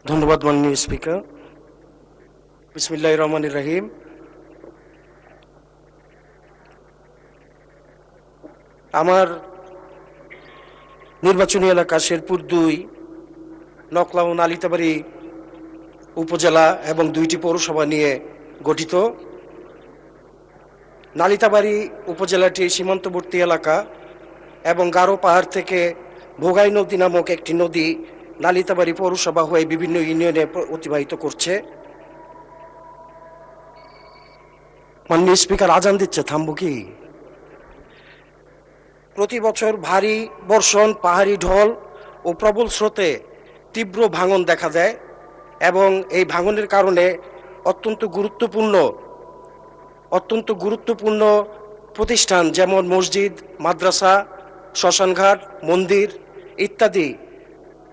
ধন্যবাদ মাননীয় স্পিকার। বিসমিল্লাহির রহমানির রহিম। আমার নির্বাচনী এলাকা শেরপুর ২, নকলা ও নালিতাবাড়ী উপজেলা এবং ২টি পৌরসভা নিয়ে গঠিত। নালিতাবাড়ী উপজেলাটি সীমান্তবর্তী এলাকা এবং গারো পাহাড় থেকে ভোগাই নদী নামক একটি নদী নালিতাবাড়ী পৌরসভা হয়ে বিভিন্ন ইউনিয়নে অতিবাহিত করছে। মাননীয় স্পিকার, আজান দিচ্ছে, থামবো কি? প্রতি বছর ভারী বর্ষণ, পাহাড়ি ঢল ও প্রবল স্রোতে তীব্র ভাঙন দেখা দেয় এবং এই ভাঙনের কারণে অত্যন্ত গুরুত্বপূর্ণ প্রতিষ্ঠান যেমন মসজিদ, মাদ্রাসা, শ্মশানঘাট, মন্দির ইত্যাদি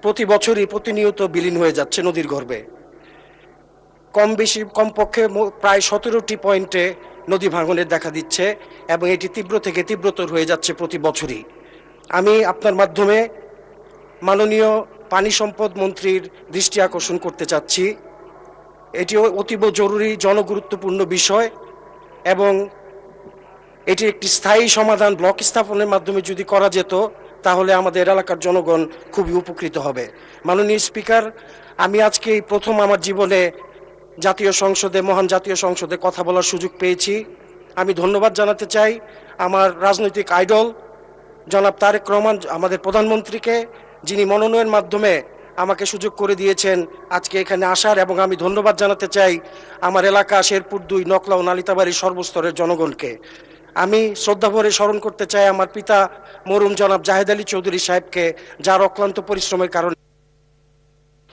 প্রতি বছরই প্রতিনিয়ত বিলীন হয়ে যাচ্ছে নদীর গর্ভে। কমপক্ষে প্রায় 17টি পয়েন্টে নদী ভাঙনের দেখা দিচ্ছে এবং এটি তীব্র থেকে তীব্রতর হয়ে যাচ্ছে প্রতি বছরই। আমি আপনার মাধ্যমে মাননীয় পানি সম্পদ মন্ত্রীর দৃষ্টি আকর্ষণ করতে চাচ্ছি। এটি অতীব জরুরি, জনগুরুত্বপূর্ণ বিষয় এবং এটি একটি স্থায়ী সমাধান ব্লক স্থাপনের মাধ্যমে যদি করা যেত তাহলে আমাদের এলাকার জনগণ খুবই উপকৃত হবে। মাননীয় স্পিকার, আমি আজকে এই প্রথম আমার জীবনে মহান জাতীয় সংসদে কথা বলার সুযোগ পেয়েছি। আমি ধন্যবাদ জানাতে চাই আমার রাজনৈতিক আইডল জনাব তারেক রহমান, আমাদের প্রধানমন্ত্রীকে, যিনি মনোনয়নের মাধ্যমে আমাকে সুযোগ করে দিয়েছেন আজকে এখানে আসার, এবং আমি ধন্যবাদ জানাতে চাই আমার এলাকা শেরপুর ২, নকলা ও নালিতাবাড়ির সর্বস্তরের জনগণকে। আমি শ্রদ্ধাভরে স্মরণ করতে চাই আমার পিতা মরহুম জনাব জাহেদ আলী চৌধুরী সাহেবকে, যার অক্লান্ত পরিশ্রমের কারণে